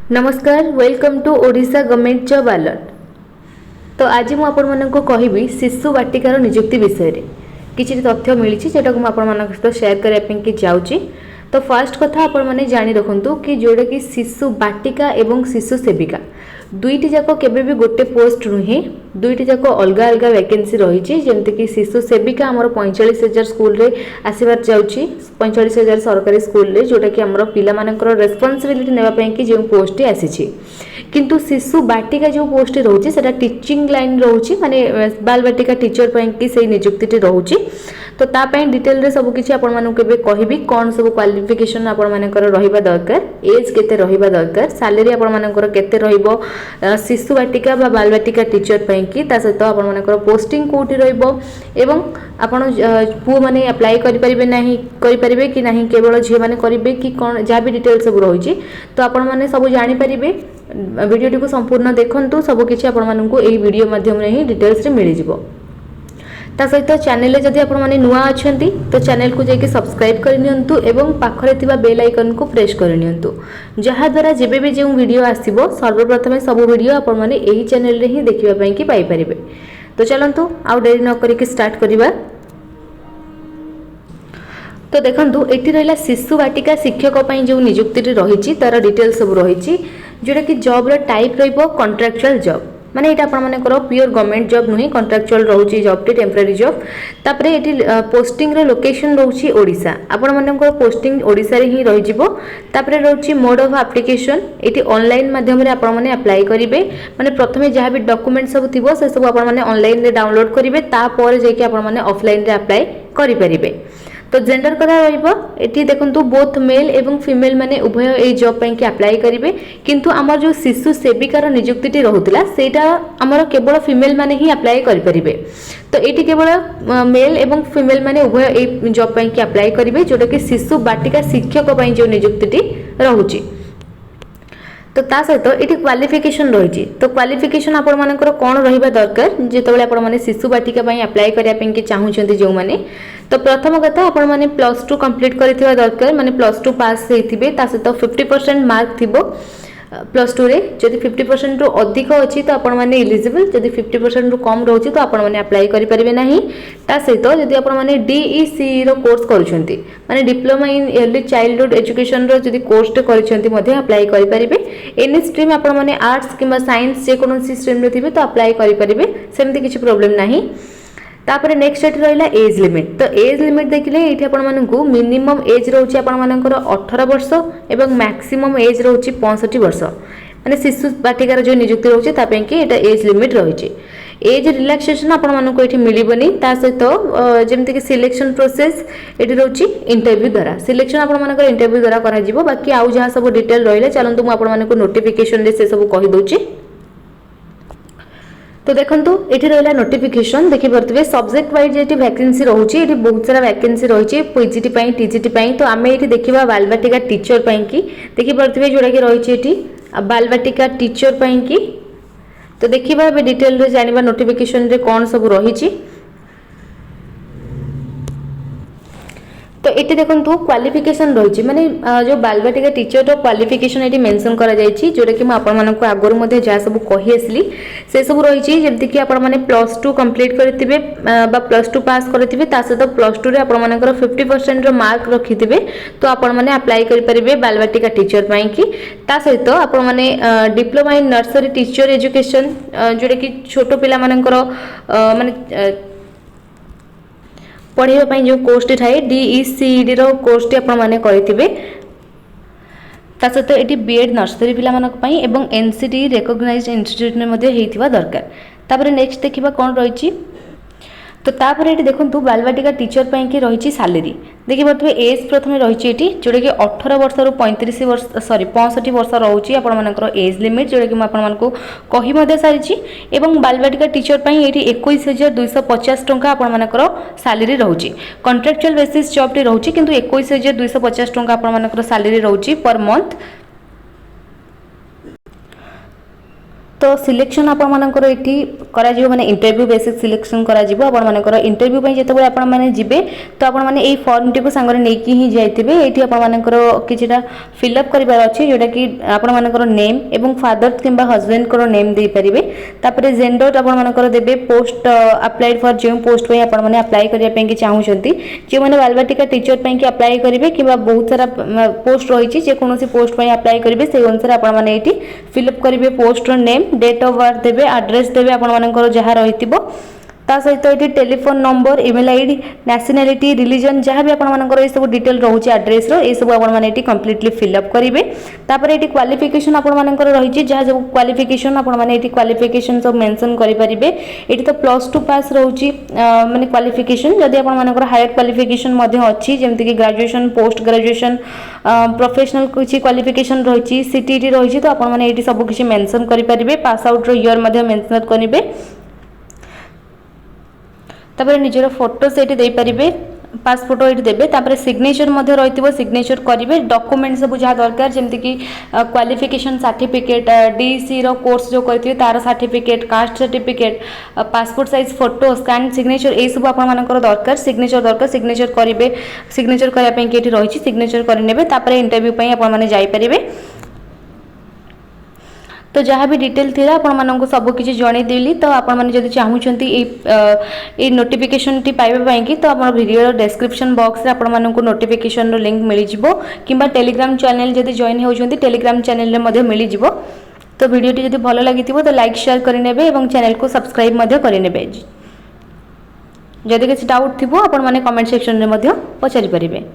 नमस्कार, welcome to Odisha government job alert. तो आज मुझे आपको कहबी शिशु बाटिकार नियुक्ति विषय रे किसी तथ्य मिली जोटा को मुझे शेयर करने जाऊँगी। तो फास्ट कथा आपण मैंने जानी रखु कि जोटा कि शिशु बाटिका एवं शिशु सेविका दुईटी जाक केबे भी गोटे पोस्ट नुहे, दुईटी जाक अलग अलग वैकेंसी रही। जमती शिशु सेविका आमर 45,000 स्कूल रे आसबार जाऊँगी, 45,000 सरकारी स्कूल रे जोटा कि आमर पिलामानकर रेस्पॉन्सिबिलिटी नेबापी कि जो पोस्ट आसी। किंतु शिशु बाटिका जो पोस्ट रोचे सेटा टीचिंग लाइन रोचे, माने बाल बाटिका टीचर ପାଇଁ कि से नियुक्ति रोचे। तो तापाई डिटेल रे सब किछि आपण मानू केबे कहिबी कोन सब क्वालिफिकेशन आपण मानकर रहिबा दरकार, एज केते रहिबा दरकार, सैलरी आपण मानकर केते रहिबो शिशु बाटिका बा बाल बाटिका टीचर ପାଇଁ कि ता सहित आपण मानकर पोस्टिंग कोठी रहिबो एवं आपण पु माने अप्लाई करि परिबे कि नाही, केवल झी माने करिवे कि कोन जा भी डिटेल सब रहिछि। तो आपण माने सब जानि परिबे। वीडियो को संपूर्ण देखंतु, सब किछि आपण मानकु एही वीडियो माध्यम रे ही डिटेल्स रे मिलि जिवो। ता सहित चैनल जदि आपण माने नुआ अछंती तो चैनल को जाके सब्सक्राइब कर नियंतु एवं पाखरे थिबा बेल आइकन को प्रेस कर नियंतु, जहा द्वारा जेबे भी जो वीडियो आसीबो सर्वप्रथम सब वीडियो आपण माने एही चैनल रे ही देखिबा पई कि पाई परिबे। तो चलंतु आउ देरी न करी के स्टार्ट करिबा। तो देखंतु एठी रहला शिशु बाटिका शिक्षक पई जो नियुक्ति रही तार डिटेल सब रही, जोटा कि जॉब रो टाइप रहिबो कॉन्ट्रैक्चुअल जॉब, माने एटा आपण मानकर प्योर गवर्नमेंट जॉब नुहे, कॉन्ट्रैक्चुअल रहउची जॉब टी टेम्पररी जॉब। तापरे एटी पोस्टिंग रो लोकेशन रहउची ओडिसा, आपण मानकर पोस्टिंग ओडिसा रे ही रहि जिवो। तापरे रहउची मोड ऑफ एप्लीकेशन, एटी ऑनलाइन माध्यम रे आपण माने अप्लाई करिवे, माने प्रथमे जहा भी डॉक्यूमेंट सब थिबो से सब आपण माने ऑनलाइन रे डाउनलोड करिवे, तापर जे कि आपण माने ऑफलाइन रे अप्लाई करि परिबे। तो जेंडर करा रहिबो एठी देखंतु बोथ मेल एवं फीमेल माने उभय ए जॉब पई कि अप्लाई करिवे। किंतु हमर जो शिशु सेविकार नियुक्ति रहउतला सेटा हमर केवल फीमेल माने ही अप्लाई करि परिबे। तो एठी केवल मेल एवं फीमेल माने उभय ए जॉब पई कि अप्लाई करिवे, जोटा कि शिशु बाटिका शिक्षक पई जो नियुक्ति रहउची। तो ता सहित ये क्वालिफिकेशन रही। तो क्वालिफिकेशन आपण मानकर कौन रहिबा दरकार जेतेबेले आपण माने शिशु बाटिका पई अप्लाई करिया पई कि चाहुचंती जो माने। तो प्रथम कथा आपण माने +2 कंप्लीट करिथिबा दरकार, माने +2 पास हेथिबे, ता सहित 50% मार्क थिबो +2 रे। जदि 50% रु अधिक अछि तो आपण माने एलिजिबल, जदि 50% रु कम रहउछि तो आपण माने अप्लाई करि परिबे नाही। ता सहित जदि आपण माने DEC रो कोर्स करूछंती, माने diploma in early childhood education रो जदि कोर्स करूछंती मध्ये अप्लाई करि परिबे। एनी स्ट्रीम आपण माने आर्ट्स किबा साइंस जे कोनोसी स्ट्रीम रे थिबे तो अप्लाई करि परिबे, सेमति किछि प्रॉब्लम नाही। तापर नेक्स्ट एट रहिला एज लिमिट। तो एज लिमिट देखिले एठी आपण मानकु मिनिमम एज रहउछि आपण मानकर 18 वर्ष एवं मैक्सिमम एज रहउछि 65 वर्ष, माने शिशु बाटिकार जो नियुक्ति रहउछि ता पई कि एटा एज लिमिट रहिछि। एज रिलैक्सेशन आपण मानकु एठी मिलिबनी। ता सहित जेमति कि सिलेक्शन प्रोसेस एठी रहउछि इंटरव्यू द्वारा, सिलेक्शन आपण मानकर इंटरव्यू द्वारा करा जिवो। बाकी आउ जहा सब डिटेल रहिले चलंतु मु आपण मानकु नोटिफिकेशन रे से सब कहि दोछि। तो देखंतु एठी रहला नोटिफिकेशन देखि परतबे सब्जेक्ट वाइज जेठी वैकेंसी रहउची, एठी बहुत सारा वैकेंसी रहिछि पीजीटी पई टीजीटी पई। तो आमे एठी देखिबा बाल बाटिका टीचर पई कि देखि परतबे जोडा कि रहिछि एठी बाल बाटिका टीचर पई कि। तो देखिबा बे डिटेल रे जानिबा नोटिफिकेशन रे कोन सब रहिछि। तो ये देखो क्वालिफिकेशन रही, माने जो बालबाटिका टीचर रो क्वालिफिकेशन ये मेंशन करा जायछि, जोटा कि मैं आपण मानक आगरु मध्ये जा सब कहि आसली से सब रही। जेमति कि आपण माने +2 कंप्लीट करथिबे बा +2 पास करथिबे, ता सहित +2 रे आपण मानकर 50% रो मार्क रखिथिबे तो आपण माने अप्लाई करि परिबे बालबाटिका टीचर पई कि। ता सहित आपण माने diploma in nursery teacher education, जोटा कि छोटो पिला मानकर माने पढ़ाई ପାଇଁ जो कोर्स थाए DECD रो कोर्स टी आपण माने करथिबे। ता सहित एटी बीएड नर्सरी पिला मानक पई एवं NCT रिकॉग्नाइज्ड इंस्टीट्यूट में मध्ये हेतिबा दरकार। तापर नेक्स्ट देखिबा कोन रहिछि। तो तापर ये देखो बालबाटिका टीचर पई कि रही सैलरी देखिए पारे एज प्रथम रही जोटा कि 18 वर्ष रु 35 वर्ष 65 वर्ष रोचे आपर एज लिमिट जोटा कि मुझे कही सारी। एवं बालबाटिका टीचर पई ये 21,250 टंका आपर सैलरी रोचे। कॉन्ट्रैक्चुअल बेसिस जॉब टी रोचे किंतु 21,250 टंका आपर सैलरी रोचे पर मंथ। तो सिलेक्शन आपण मानकर एठी करा जिवो माने इंटरव्यू बेसिक सिलेक्शन करा जिवो आपण मानकर इंटरव्यू पई जेते बेले आपण माने जिबे तो आपण माने एई फॉर्म टी को संगरे नै कि ही जाइतिबे एठी आपण मानकर किछिटा फिल अप करिबार अछि जोटा कि आपण मानकर नेम एवं फादर किंबा हस्बैंड को नेम दे परिबे तापरे जेंडर आपण मानकर देबे post applied for J post पई आपण माने अप्लाई करिया पई कि चाहू छथि जे माने बालबाटिका टीचर पई कि अप्लाई करिवे किबा बहुत सारा पोस्ट रही छी जे कोनोसी पोस्ट पई अप्लाई करिवे से अनुसार आपण माने एठी फिल अप करिवे post name date of birth देबे एड्रेस देबे आपण मानकर जहा रहितिबो ता सहित ये telephone number email ID nationality religion जहाँ भी आपंकर ये सब डिटेल रोचे एड्रेस ये सब आपने कम्प्लीटली फिलअप करेंगे तापर ये क्वालिफिकेशन आपंकर रही जहाँ सब क्वालिफिकेशन आपने क्वालिफिकेशन सब मेंशन करेंगे ये तो +2 पास रोचे माने क्वालिफिकेशन जदि आपंकर हायर क्वालिफिकेशन अच्छी जमीक ग्रेजुएशन पोस्ट ग्रेजुएशन प्रोफेशनल किसी क्वालिफिकेशन रही सीटीटी रही तो आपने सब किसी मेंशन करेंगे पास आउट ईयर मेंशन करेंगे तापर निजर फोटो से दे पारे पास फोटो ये देवे तापर सिग्नेचर रही सिग्नेचर करेंगे डॉक्यूमेंट सब जहाँ दरकार जमती कि क्वालिफिकेशन सर्टिफिकेट डीसी रो कोर्स जो करथिबे तार certificate caste certificate passport size photo scan signature ये सब आपनकर दरकार सिग्नेचर करेंगे सिग्नेचर करने कि रही सिग्नेचर करने तापर इंटरव्यू पे आपण माने जाई परिबे तो जहाँ भी डिटेल थी आपको सब किसी जनईदेली तो आपड़ी चाहूँगी ये नोटिफिकेशन टी पाइबा तो आप वीडियो डिस्क्रिप्शन बॉक्स आपको नोटिफिकेशन लिंक मिल जाव कि टेलीग्राम चैनल जब जॉइन होती टेलीग्राम चैनल मिल जाव तो वीडियो जब भल लगी तो लाइक शेयर करेंगे और चैनल को सब्सक्राइब करेंगे जदि किसी डाउट थी आप कमेंट सेक्शन में पचारि पारे।